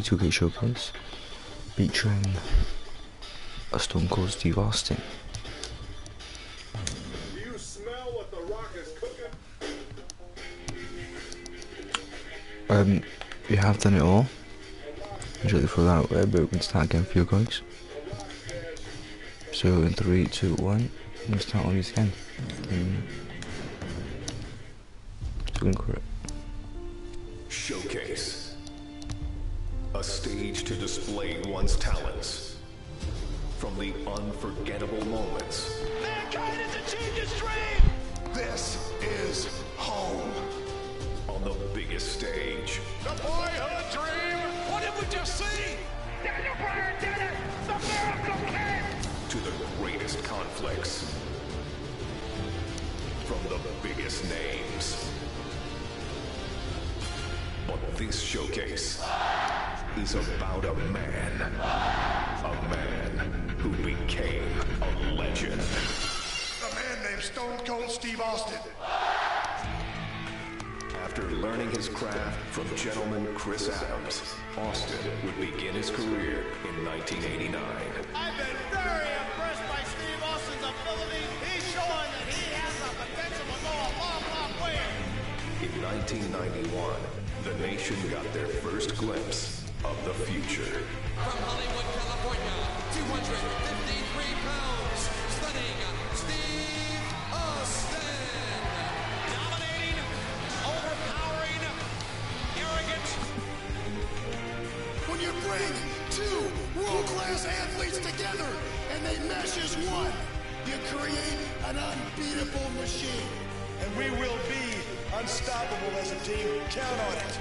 Wwe2k Showcase, featuring a Stone Cold Steve Austin. Do you smell what the Rock is cooking? We have done it all. Usually throw that out there, but we can start again for you guys. So in 3, 2, 1, we'll start all these again. So incorrect. Showcase. A stage to display one's talents. From the unforgettable moments. Mankind has achieved his dream! This is home. On the biggest stage. The boyhood dream! What did we just see? Daniel Bryan did it! The miracle came! To the greatest conflicts. From the biggest names. But this showcase is about a man who became a legend. A man named Stone Cold Steve Austin. After learning his craft from gentleman Chris Adams, Austin would begin his career in 1989. I've been very impressed by Steve Austin's ability. He's showing that he has the potential to go a long, long way. In 1991, the nation got their first glimpse of the future. From Hollywood, California, 253 pounds, stunning Steve Austin. Dominating, overpowering, arrogant. When you bring two world-class athletes together and they mesh as one, you create an unbeatable machine. And we will be unstoppable as a team. Count on it.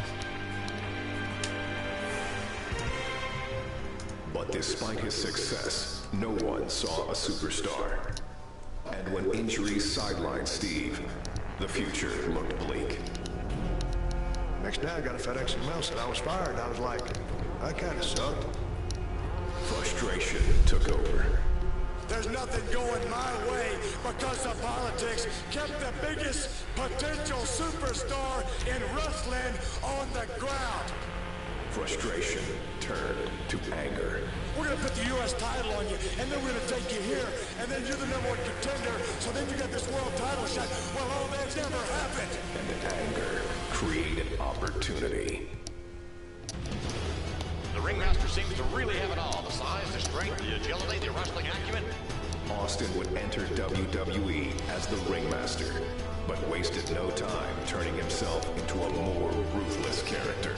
But despite his success, no one saw a superstar. And when injuries sidelined Steve, the future looked bleak. Next day I got a FedEx email said I was fired. I was like, that kind of sucked. Frustration took over. There's nothing going my way because of politics kept the biggest potential superstar in wrestling on the ground. Frustration turned to anger. We're going to put the U.S. title on you, and then we're going to take you here, and then you're the #1 contender, so then you got this world title shot. Well, all that's never happened. And the anger created opportunity. The ringmaster seems to really have it all. The size, the strength, the agility, the wrestling acumen. Austin would enter WWE as the ringmaster, but wasted no time turning himself into a more ruthless character.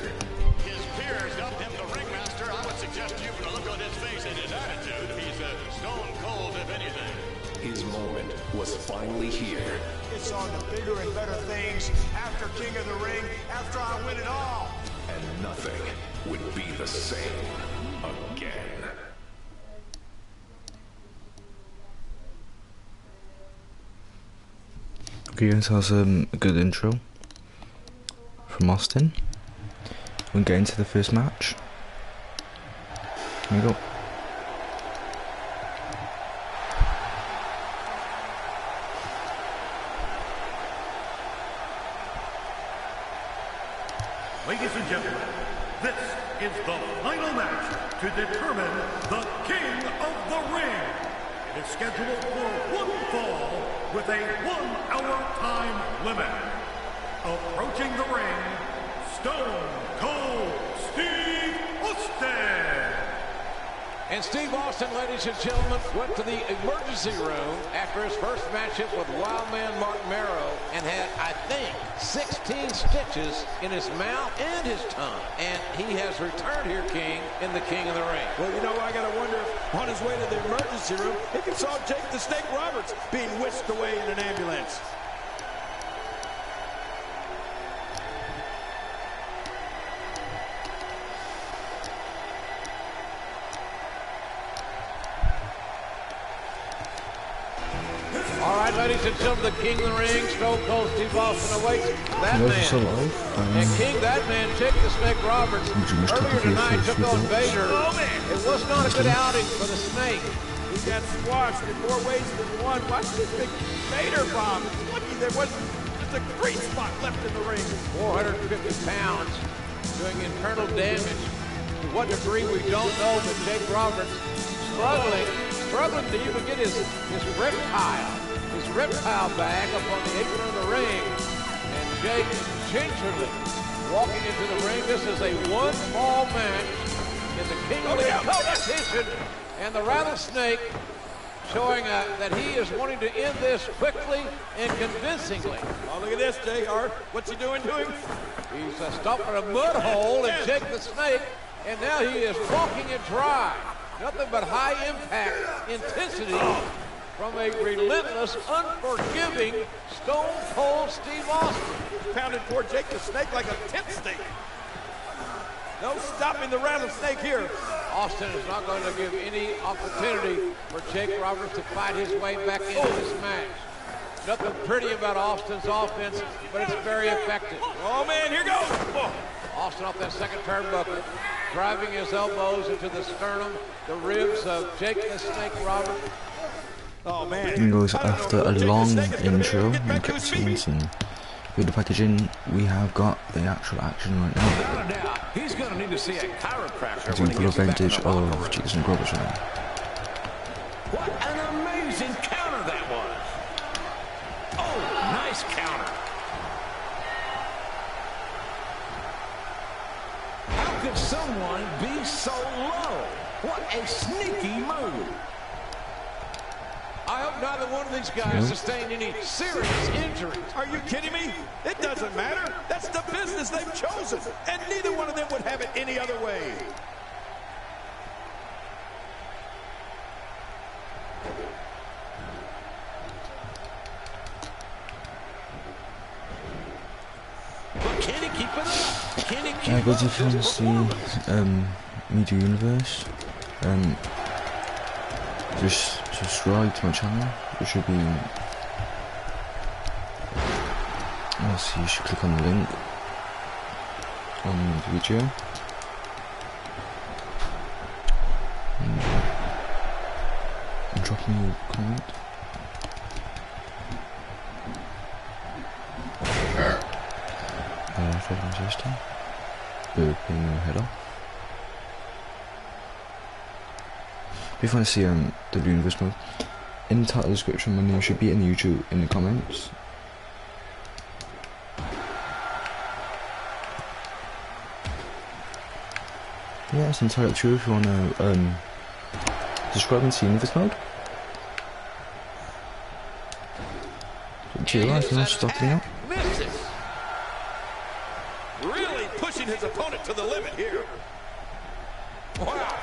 His peers dubbed him the ringmaster. I would suggest to you from the look on his face and his attitude, he's a stone cold if anything. His moment was finally here. It's on to bigger and better things after King of the Ring, after I win it all. And nothing would be the same again. Okay guys, that was a good intro from Austin. We'll get into the first match. Here we go. Ladies and gentlemen, this is the final match to determine the King of the Ring. It is scheduled for one fall with a 1-hour time limit. Approaching the ring, Stone Cold Steve Austin. And Steve Austin, ladies and gentlemen, went to the emergency room after his first matchup with Wildman Mark Marrow and had, I think, 16 stitches in his mouth and his tongue. And he has returned here, King, in the King of the Ring. Well, you know, I got to wonder if on his way to the emergency room, he can saw Jake the Snake Roberts being whisked away in an ambulance. All right, ladies and gentlemen, the King of the Ring, Stone Cold Steve Austin awaits that man. And King, that man, Jake the Snake Roberts, earlier tonight took on Vader. It was not a good outing for the Snake. He got squashed in more ways than one. Watch this big Vader bomb. It's lucky there wasn't just a great spot left in the ring. 450 pounds, doing internal damage. To what degree we don't know, but Jake Roberts struggling to even get his reptile bag up on the apron of the ring. And Jake gingerly walking into the ring. This is a one-fall match in the King of the Ring competition. And the Rattlesnake showing that he is wanting to end this quickly and convincingly. Oh, look at this, JR. What's he doing to him? He's stomping a mud hole in Jake the Snake, and now he is walking it dry. Nothing but high impact intensity from a relentless, unforgiving Stone Cold Steve Austin. Pounded poor Jake the Snake like a tent stake. No stopping the Rattlesnake here. Austin is not going to give any opportunity for Jake Roberts to fight his way back into this match. Nothing pretty about Austin's offense, but it's very effective. Oh, man, here goes. Oh. Austin off that second turnbuckle, driving his elbows into the sternum, the ribs of Jake the Snake Roberts. Oh, man. And goes after a long intro and cutscenes. With the packaging, we have got the actual action right now. Without a doubt, he's going to need to see a chiropractor. Taking full advantage of Jason Roberts now. What an amazing counter that was. Oh, nice counter. How could someone be so low? What a sneaky move. I hope neither one of these guys sustained any serious injuries. Are you kidding me? It doesn't matter. That's the business they've chosen. And neither one of them would have it any other way. But can he keep it up? Can he keep Guys, if you want to see Media Universe, just subscribe to my channel. It should be. So you should click on the link on the video. And drop me a comment. Talking system. Burping your head off. If you want to see the Universe mode, in the title description, my name should be in YouTube in the comments. Yeah, it's entirely true if you want to subscribe and see Universe mode. Cheer if you want to start it out. Really pushing his opponent to the limit here. Wow.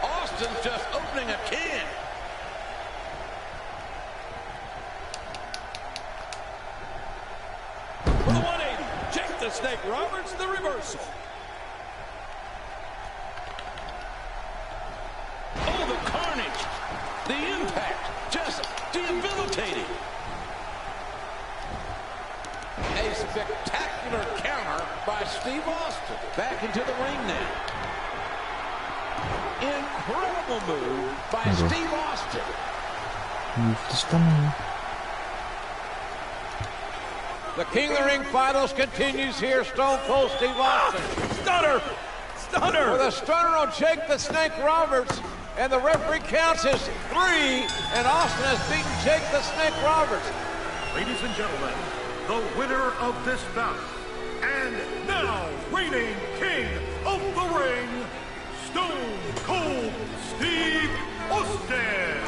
Austin's just opening a can. The 180. Jake the Snake Roberts, the reversal. Oh, the carnage. The impact. Just debilitating. A spectacular counter by Steve Austin. Back into the ring now. Incredible move by Steve Austin. Move the stamina. The King of the Ring finals continues here. Stone Cold Steve Austin. Stunner! Stunner! With a stunner on Jake the Snake Roberts. And the referee counts as 3. And Austin has beaten Jake the Snake Roberts. Ladies and gentlemen, the winner of this bout, and now reigning King of the Ring, Stone Cold Steve Austin.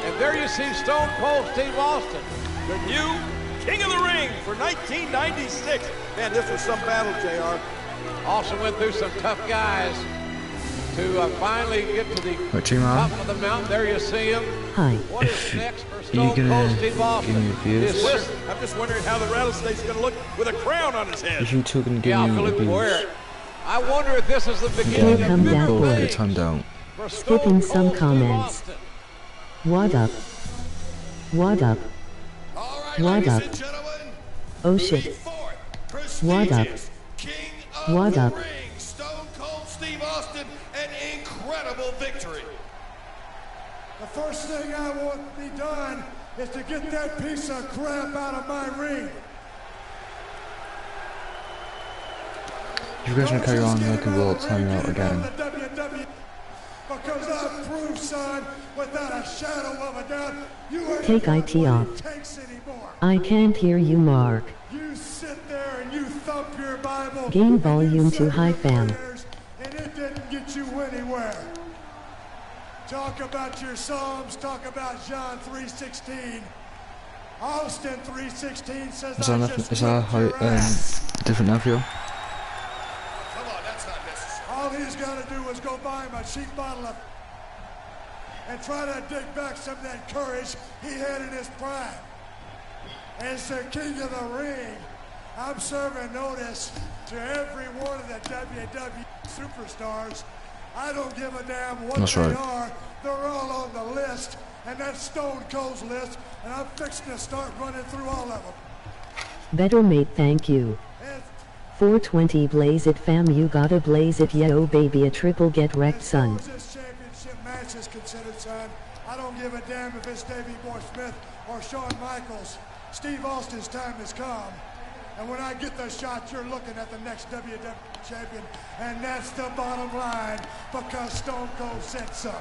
And there you see Stone Cold Steve Austin. The new King of the Ring for 1996. Man, this was some battle, JR. Austin went through some tough guys to finally get to the top of the mountain. There you see him. Hi. What is next for Stone Cold Steve Austin? I'm just wondering how the Rattlesnake's going to look with a crown on his head. If you two can give me Philip a Boyer. I wonder if this is the beginning of Welcome back, boys. time down. Skipping some comments. What up? What up? What up? Oh shit. What up? What up? Stone Cold Steve Austin, an incredible victory. The first thing I want to be done is to get that piece of crap out of my ring. If you guys want to carry on, I can will time out again. Because I've proved, son, without a shadow of a doubt, you ain't Take IT off. tanks anymore. I can't hear you, Mark. You sit there and you thump your Bible. Gain and volume you to say high your fam. prayers, and it didn't get you anywhere. Talk about your Psalms, talk about John 3:16. Austin 3:16 says Is I that, just is that whipped your ass. different now for you? Come on, that's not necessary. All he's got to do is go buy him a cheap bottle of and try to dig back some of that courage he had in his prime. As the king of the ring, I'm serving notice to every one of the WWE superstars. I don't give a damn what That's they right. are. They're all on the list, and that's Stone Cold's list, and I'm fixing to start running through all of them. Better mate, thank you. 420 blaze it fam, you gotta blaze it, yo baby, a triple get wrecked son. As far as this championship match is considered, son, I don't give a damn if it's Davey Boy Smith or Shawn Michaels. Steve Austin's time has come. And when I get the shot, you're looking at the next WWE champion. And that's the bottom line, because Stone Cold said so.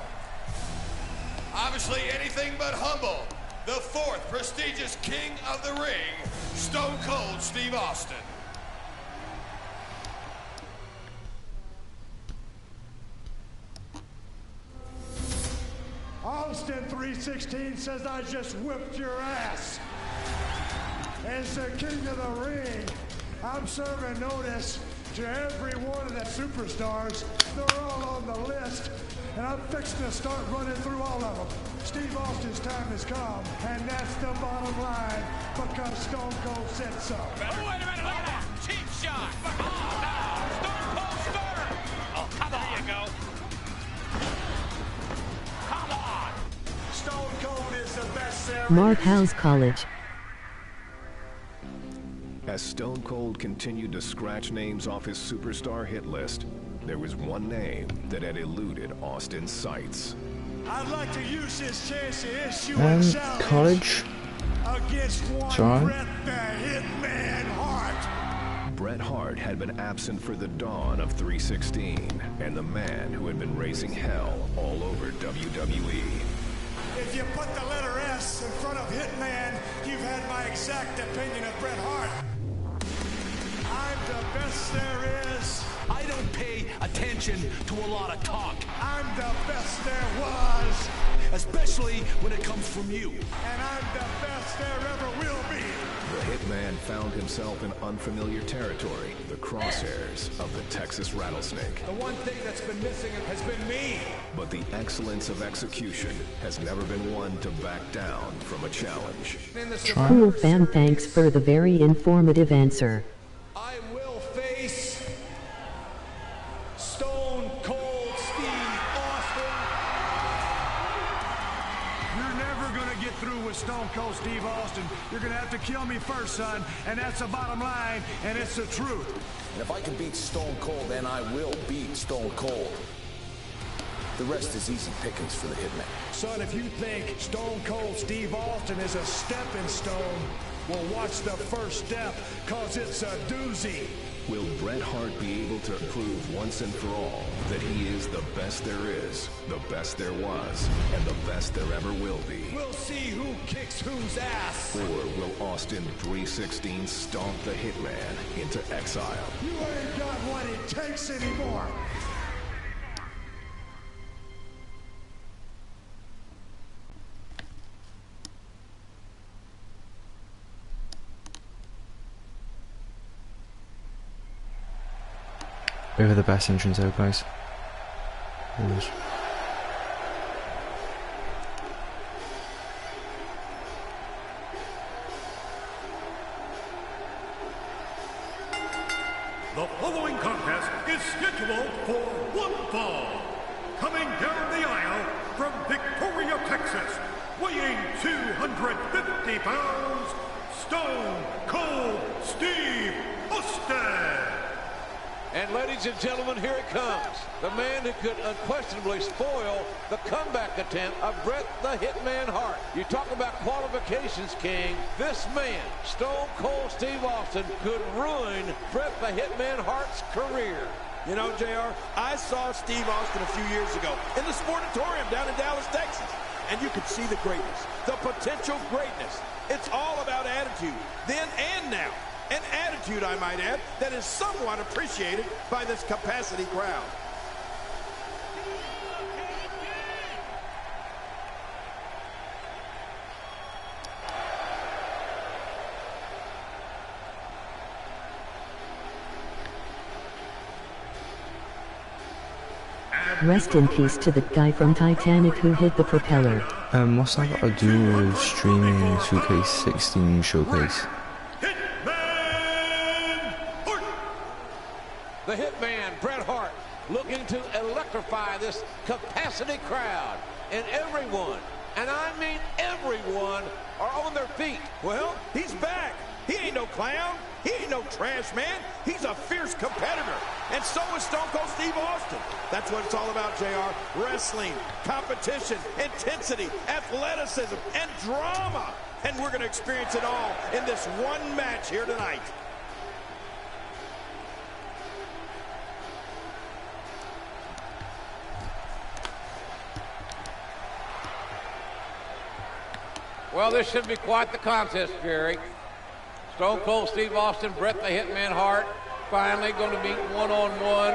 Obviously anything but humble. The fourth prestigious king of the ring, Stone Cold Steve Austin. Austin 3:16 says I just whipped your ass. As the king of the ring, I'm serving notice to every one of the superstars. They're all on the list, and I'm fixing to start running through all of them. Steve Austin's time has come, and that's the bottom line, because Stone Cold said so. Oh, wait a minute, look at that. Cheap shot. Oh, no. Stone Cold Stunner. Oh, come on. There you go. Come on. Stone Cold is the best there. Mark House College. As Stone Cold continued to scratch names off his superstar hit list, there was one name that had eluded Austin's sights. I'd like to use this chance to issue a challenge College. against one Sorry? Bret the Hitman Hart. Bret Hart had been absent for the dawn of 316, and the man who had been raising hell all over WWE. If you put the letter S in front of Hitman, you've had my exact opinion of Bret Hart. I'm the best there is. I don't pay attention to a lot of talk. I'm the best there was. Especially when it comes from you. And I'm the best there ever will be. The Hitman found himself in unfamiliar territory, the crosshairs of the Texas Rattlesnake. The one thing that's been missing has been me. But the excellence of execution has never been one to back down from a challenge. Cool fam, thanks for the very informative answer. I will face Stone Cold Steve Austin. You're never gonna get through with Stone Cold Steve Austin. You're gonna have to kill me first, son. And that's the bottom line, and it's the truth. And if I can beat Stone Cold, then I will beat Stone Cold. The rest is easy pickings for the Hitman. Son, if you think Stone Cold Steve Austin is a stepping stone, well, watch the first step, cause it's a doozy. Will Bret Hart be able to prove once and for all that he is the best there is, the best there was, and the best there ever will be? We'll see who kicks whose ass. Or will Austin 316 stomp the Hitman into exile? You ain't got what it takes anymore. Over the best entrance though, guys. Always. The following contest is scheduled for one fall. Coming down the aisle from Victoria, Texas, weighing 250 pounds, Stone Cold Steve Austin. And ladies and gentlemen, here it comes. The man who could unquestionably spoil the comeback attempt of Bret the Hitman Hart. You talk about qualifications, King. This man, Stone Cold Steve Austin, could ruin Bret the Hitman Hart's career. You know, JR, I saw Steve Austin a few years ago in the Sportatorium down in Dallas, Texas. And you could see the greatness, the potential greatness. It's all about attitude, then and now. An attitude, I might add, that is somewhat appreciated by this capacity crowd. Rest in peace to the guy from Titanic who hit the propeller. What's that got to do with streaming Wwe2k16 Showcase? The Hitman, Bret Hart, looking to electrify this capacity crowd. And everyone, and I mean everyone, are on their feet. Well, he's back. He ain't no clown. He ain't no trash man. He's a fierce competitor. And so is Stone Cold Steve Austin. That's what it's all about, JR. Wrestling, competition, intensity, athleticism, and drama. And we're going to experience it all in this one match here tonight. Well, this should be quite the contest, Jerry. Stone Cold Steve Austin, Bret the Hitman Hart, finally going to meet one-on-one.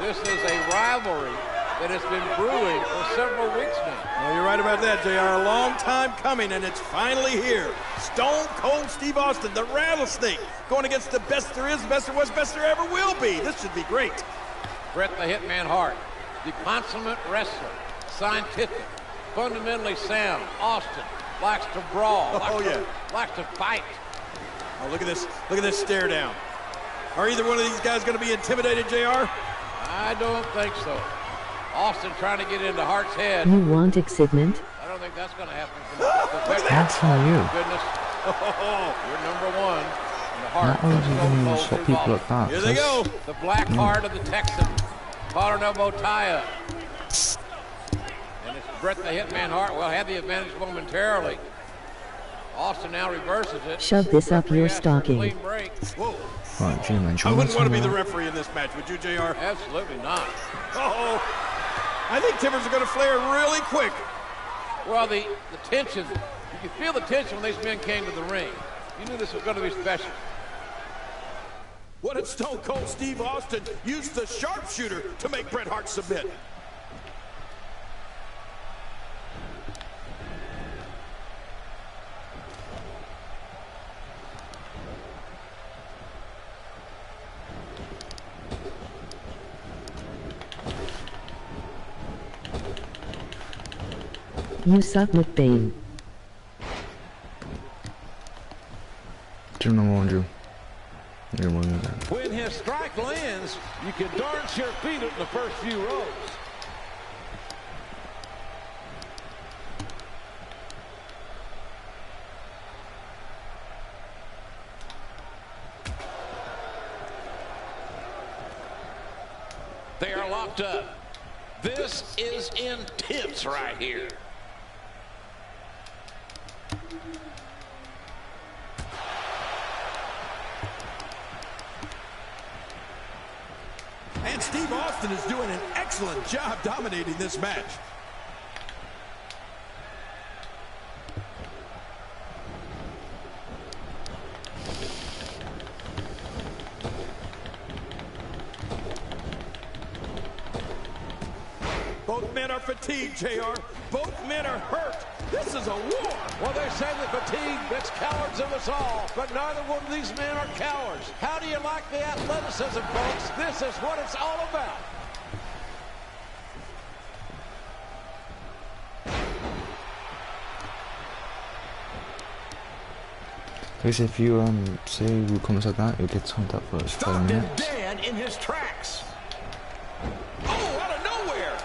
This is a rivalry that has been brewing for several weeks now. Well, you're right about that, JR. A long time coming, and it's finally here. Stone Cold Steve Austin, the Rattlesnake, going against the best there is, best there was, best there ever will be. This should be great. Bret the Hitman Hart, the consummate wrestler, scientific, fundamentally sound. Austin likes to brawl, likes to fight. Oh, look at this stare down. Are either one of these guys going to be intimidated, JR? I don't think so. Austin trying to get into Hart's head. You want excitement? I don't think that's going to happen. That's on you. Goodness. You're number one. In the Hart. That was what people look at. Here they go. The black heart of the Texan. Collar and elbow tie-up. And it's Bret the Hitman Hart. Well, had the advantage momentarily. Austin now reverses it. Shove this up your stocking. Whoa. Right, G-Man, I wouldn't want to be the referee in this match, would you, JR? Absolutely not. Uh-oh. I think timbers are going to flare really quick. Well, the tension, you could feel the tension when these men came to the ring. You knew this was going to be special. What did Stone Cold Steve Austin use the sharpshooter to make Bret Hart submit? You suck, McBain. When his strike lands, you can darn sure feel it in the first few rows. They are locked up. This is intense right here. And Steve Austin is doing an excellent job dominating this match. Both men are fatigued, JR. Both men are hurt. This is a war. Well, they say that fatigue makes cowards of us all, but neither one of these men are cowards. How do you like the athleticism, folks? This is what it's all about. Because if you say we comments like that, you'll get timed up for 5 minutes. Dan in his tracks. Oh, out of nowhere.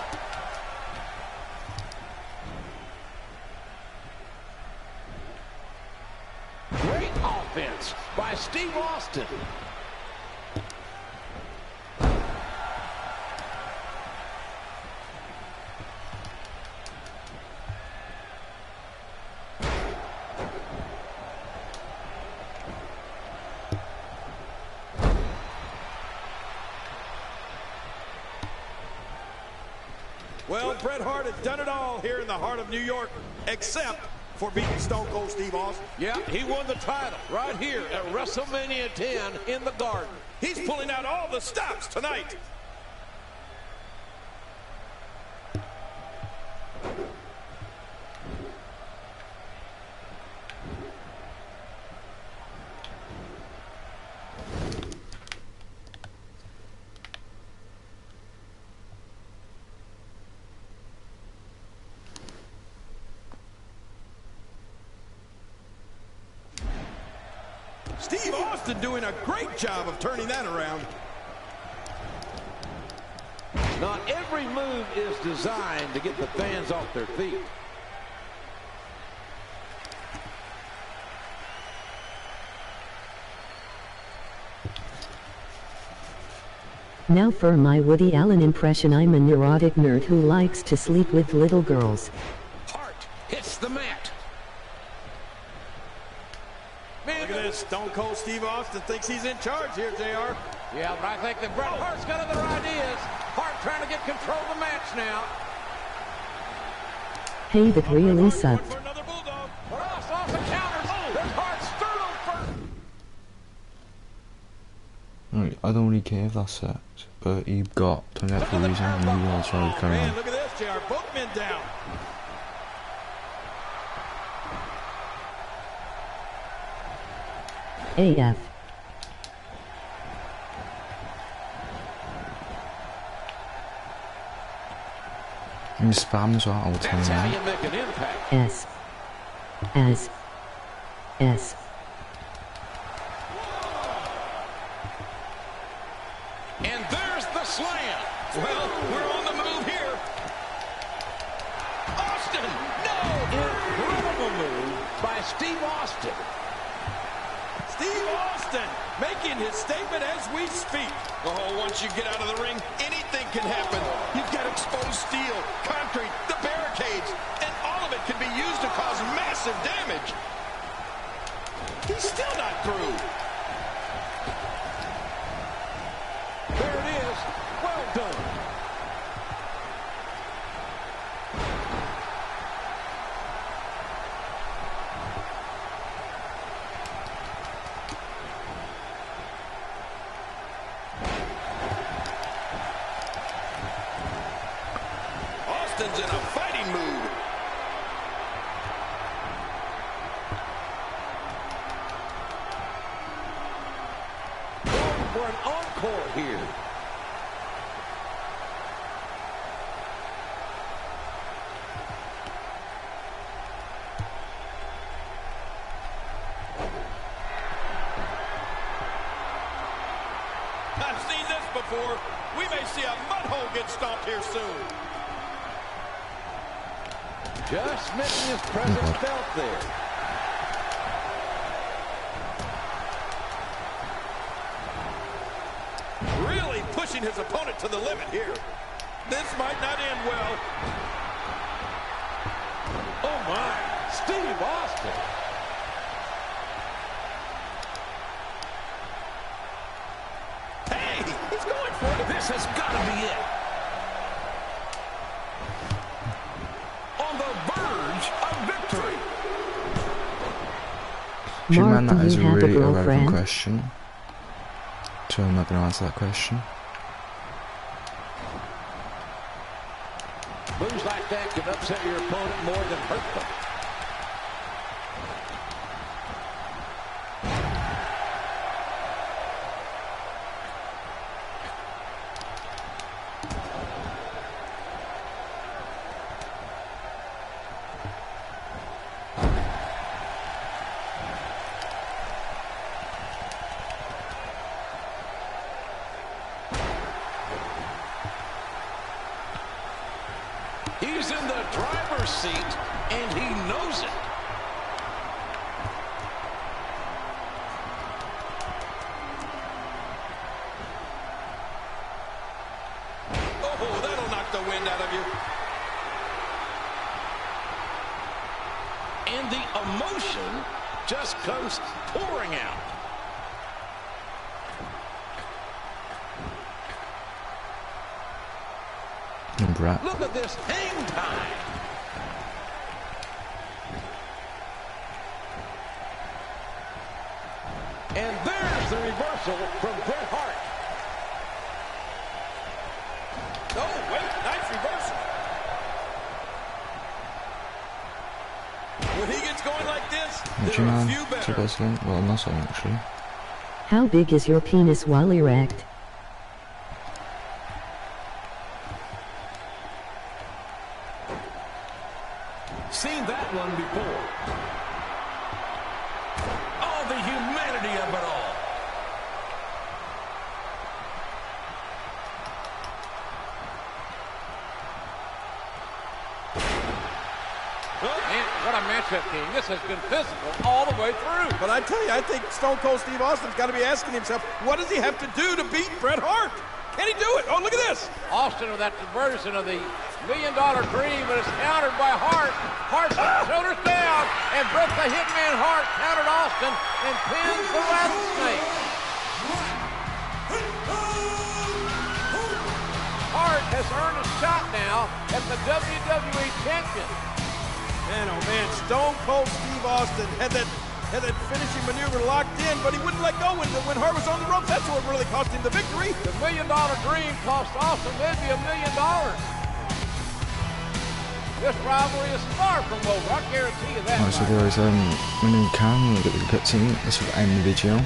Great offense by Steve Austin. Well, Bret Hart had done it all here in the heart of New York, except for beating Stone Cold Steve Austin. Yeah, he won the title right here at WrestleMania 10 in the Garden. He's pulling out all the stops tonight. Steve Austin doing a great job of turning that around. Not every move is designed to get the fans off their feet. Now for my Woody Allen impression. I'm a neurotic nerd who likes to sleep with little girls. Hart hits the mat. Look at this. Stone Cold Steve Austin thinks he's in charge here, JR. Yeah, but I think that Bret Hart's got other ideas. Hart trying to get control of the match now. Hey, that really sucked. For another bulldog. Ross off the counters. There's Hart's sternum first. Right, I don't really care if that's set, but he got turned out for a reason and he will try to carry Man, on. look at this, JR. Both men down. AF. And spams are all the That's how you time. make an impact. S. As. S. And there's the slam. Well, we're on the move here. Austin, no! Incredible move by Steve Austin. Steve Austin making his statement as we speak. Oh, once you get out of the ring, anything can happen. You've got exposed steel, concrete, the barricades, and all of it can be used to cause massive damage. He's still not through. There it is. Well done. Austin's in a fighting mood. Going for an encore here. I've seen this before. We may see a mud hole get stomped here soon. Just making his presence felt there. Really pushing his opponent to the limit here. This might not end well. Oh my, Steve Austin. Hey, he's going for it. This has got to be it. On the verge of victory. G-Man, Mark, that do is you a have a really irrelevant girlfriend? question. So I'm not going to answer that question. Moves like that can upset your opponent more than hurt them. He's in the driver's seat, and he knows it. Oh, that'll knock the wind out of you. And the emotion just comes pouring out. And Brat. Look at this hang time. And there's the reversal from Bret Hart. Oh, wait, nice reversal. When he gets going like this, there are a few better. Well, not so actually. How big is your penis while erect? Seen that one before. Oh, the humanity of it all. Man, what a matchup, King. This has been physical all the way through. But I tell you, I think Stone Cold Steve Austin's got to be asking himself, what does he have to do to beat Bret Hart? Can he do it? Oh, look at this. Austin with that version of the $1 Million Dream, but it's countered by Hart. Hart shoulders down, and Bret the Hitman Hart countered Austin and pins the Rattlesnake. Hart has earned a shot now at the WWE Champion. Man, oh man, Stone Cold Steve Austin had that finishing maneuver locked in, but he wouldn't let go when Hart was on the ropes. That's what really cost him the victory. The $1 Million Dream cost Austin maybe $1 million. This rivalry is far from over. I guarantee you that. Right, so guys, when we can, we'll get the cutscene. This will end the video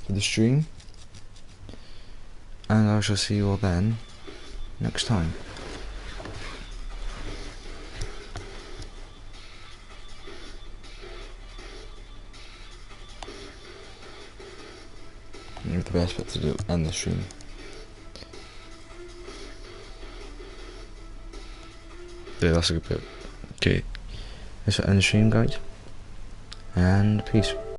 for the stream, and I shall see you all then next time. The best bit to do end the stream. Yeah, that's a good bit. Okay, let's end the stream, guys, and peace.